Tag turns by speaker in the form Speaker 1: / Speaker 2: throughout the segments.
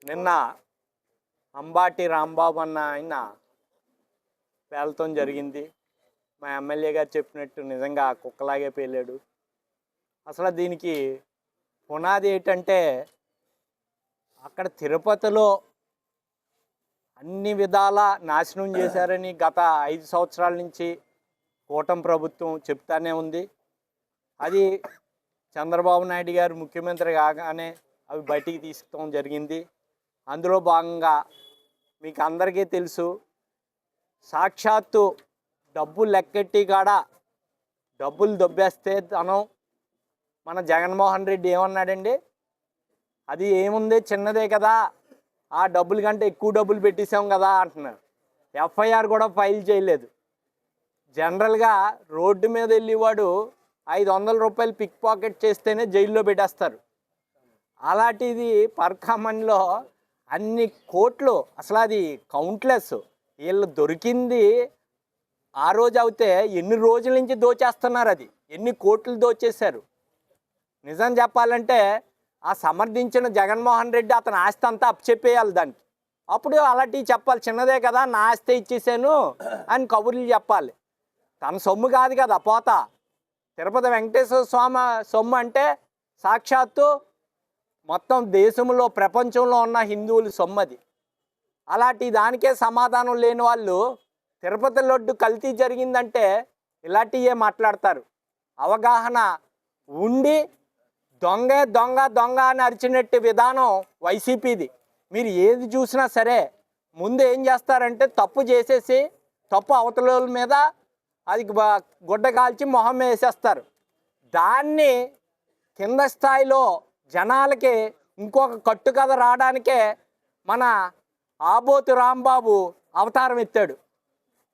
Speaker 1: నిన్న అంబాటి రాంబాబు అన్న ఆయన పేలతం జరిగింది. మా ఎమ్మెల్యే గారు చెప్పినట్టు నిజంగా కుక్కలాగే పేలాడు. అసలు దీనికి పునాది ఏంటంటే, అక్కడ తిరుపతిలో అన్ని విధాల నాశనం చేశారని గత 5 సంవత్సరాల నుంచి కూటమి ప్రభుత్వం చెప్తానే ఉంది. అది చంద్రబాబు నాయుడు గారు ముఖ్యమంత్రి కాగానే అవి బయటికి తీసుకోవడం జరిగింది. అందులో భాగంగా మీకు అందరికీ తెలుసు, సాక్షాత్తు డబ్బులు లెక్కెట్టి కాడ డబ్బులు దొబ్బేస్తే మన జగన్మోహన్ రెడ్డి ఏమన్నాడండి, అది ఏముంది చిన్నదే కదా, ఆ డబ్బుల కంటే ఎక్కువ డబ్బులు పెట్టేసాం కదా అంటున్నారు. ఎఫ్ఐఆర్ కూడా ఫైల్ చేయలేదు. జనరల్గా రోడ్డు మీద వెళ్ళేవాడు 500 రూపాయలు పిక్ పాకెట్ చేస్తేనే జైల్లో పెట్టేస్తారు. అలాంటిది పర్కామన్లో అన్ని కోట్లు, అసలు అది కౌంట్లెస్. వీళ్ళు దొరికింది ఆ రోజు అవుతే ఎన్ని రోజుల నుంచి దోచేస్తున్నారు, అది ఎన్ని కోట్లు దోచేశారు. నిజం చెప్పాలంటే ఆ సమర్థించిన జగన్మోహన్ రెడ్డి అతని ఆస్తి అంతా అప్పచెప్పేయాలి దానికి. అప్పుడు అలాంటివి చెప్పాలి, చిన్నదే కదా నా ఆస్తి ఇచ్చేసాను అని కబుర్లు చెప్పాలి. తన సొమ్ము కాదు కదా పోతా. తిరుపతి వెంకటేశ్వర స్వామి సొమ్ము అంటే సాక్షాత్తు మొత్తం దేశంలో ప్రపంచంలో ఉన్న హిందువుల సొమ్మది. అలాంటి దానికే సమాధానం లేని వాళ్ళు తిరుపతి లడ్డు కల్తీ జరిగిందంటే ఇలాంటివే మాట్లాడతారు. అవగాహన ఉండి దొంగే దొంగ దొంగ అని అరిచినట్టు విధానం వైసీపీది. మీరు ఏది చూసినా సరే ముందు ఏం చేస్తారంటే తప్పు చేసేసి తప్పు అవతల మీద అది గుడ్డ కాల్చి మొహం వేసేస్తారు. దాన్ని కింద స్థాయిలో జనాలకి ఇంకొక కట్టుకథ రావడానికే మన ఆబోతు రాంబాబు అవతారం ఎత్తాడు.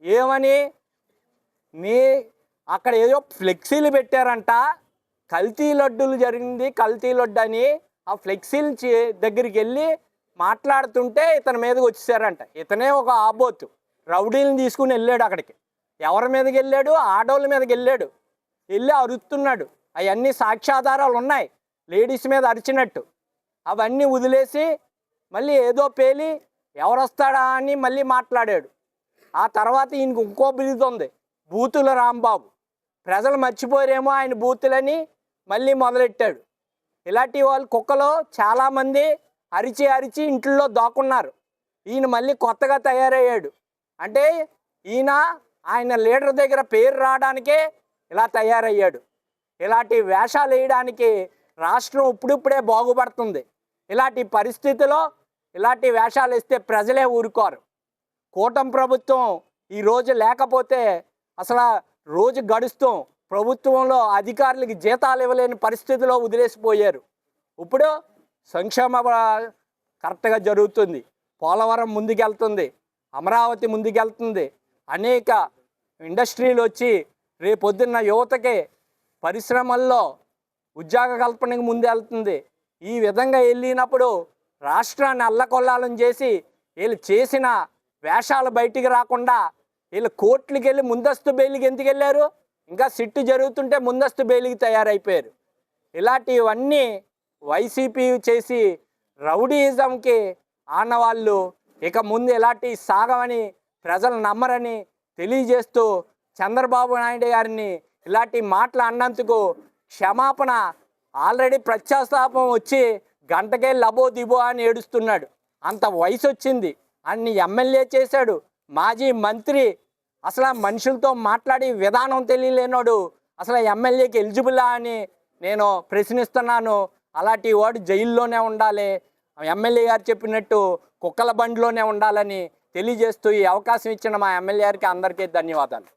Speaker 1: ఏమని, అక్కడ ఏదో ఫ్లెక్సీలు పెట్టారంట, కల్తీ లడ్డూలు జరిగింది కల్తీ లడ్డు అని. ఆ ఫ్లెక్సీల దగ్గరికి వెళ్ళి మాట్లాడుతుంటే ఇతని మీదకి వచ్చేసారంట. ఇతనే ఒక ఆబోతు రౌడీలను తీసుకుని వెళ్ళాడు అక్కడికి. ఎవరి మీదకి వెళ్ళాడు? ఆడోళ్ళ మీదకి వెళ్ళాడు. వెళ్ళి అరుస్తున్నాడు. అవన్నీ సాక్ష్యాధారాలు ఉన్నాయి, లేడీస్ మీద అరిచినట్టు. అవన్నీ వదిలేసి మళ్ళీ ఏదో పేలి ఎవరు వస్తాడా అని మళ్ళీ మాట్లాడాడు. ఆ తర్వాత ఈయనకు ఇంకో బిరుదు ఉంది, బూతుల రాంబాబు. ప్రజలు మర్చిపోయారేమో ఆయన బూతులని మళ్ళీ మొదలెట్టాడు. ఇలాంటి వాళ్ళు కుక్కలో చాలామంది అరిచి అరిచి ఇంట్లో దాక్కున్నారు. ఈయన మళ్ళీ కొత్తగా తయారయ్యాడు. అంటే ఆయన లీడర్ దగ్గర పేరు రావడానికే ఇలా తయారయ్యాడు. ఇలాంటి వేషాలు వేయడానికి రాష్ట్రం ఇప్పుడిప్పుడే బాగుపడుతుంది. ఇలాంటి పరిస్థితిలో ఇలాంటి వేషాలు వేస్తే ప్రజలే ఊరుకోరు. కూటమి ప్రభుత్వం ఈరోజు లేకపోతే అసలు రోజు గడుస్తాం ప్రభుత్వంలో అధికారులకి జీతాలు ఇవ్వలేని పరిస్థితిలో వదిలేసిపోయారు. ఇప్పుడు సంక్షేమ కరెక్ట్గా జరుగుతుంది, పోలవరం ముందుకెళ్తుంది, అమరావతి ముందుకెళ్తుంది, అనేక ఇండస్ట్రీలు వచ్చి రేపొద్దున్న యువతకి పరిశ్రమల్లో ఉద్యోగ కల్పనకు ముందెళ్తుంది. ఈ విధంగా వెళ్ళినప్పుడు రాష్ట్రాన్ని అల్లకొల్లాలని చేసి వీళ్ళు చేసిన వేషాలు బయటికి రాకుండా వీళ్ళు కోర్టులకు వెళ్ళి ముందస్తు బెయిల్కి ఎందుకు వెళ్ళారు? ఇంకా సిట్టు జరుగుతుంటే ముందస్తు బెయిల్కి తయారైపోయారు. ఇలాంటివన్నీ వైసీపీ చేసి రౌడీయిజంకి ఆనవాళ్ళు ఇక ముందు ఇలాంటి సాగమని ప్రజలు నమ్మరని తెలియజేస్తూ చంద్రబాబు నాయుడు గారిని ఇలాంటి మాటలు అన్నందుకు క్షమాపణ, ఆల్రెడీ ప్రత్యాస్తాపం వచ్చి గంటకే లబో దిబో అని ఏడుస్తున్నాడు. అంత వయసు వచ్చింది, అన్ని ఎమ్మెల్యే చేశాడు, మాజీ మంత్రి. అసలు మనుషులతో మాట్లాడే విధానం తెలియలేనోడు అసలు ఎమ్మెల్యేకి ఎలిజిబులా అని నేను ప్రశ్నిస్తున్నాను. అలాంటి వాడు జైల్లోనే ఉండాలి, ఎమ్మెల్యే గారు చెప్పినట్టు కుక్కల బండిలోనే ఉండాలని తెలియజేస్తూ ఈ అవకాశం ఇచ్చిన మా ఎమ్మెల్యే గారికి అందరికీ ధన్యవాదాలు.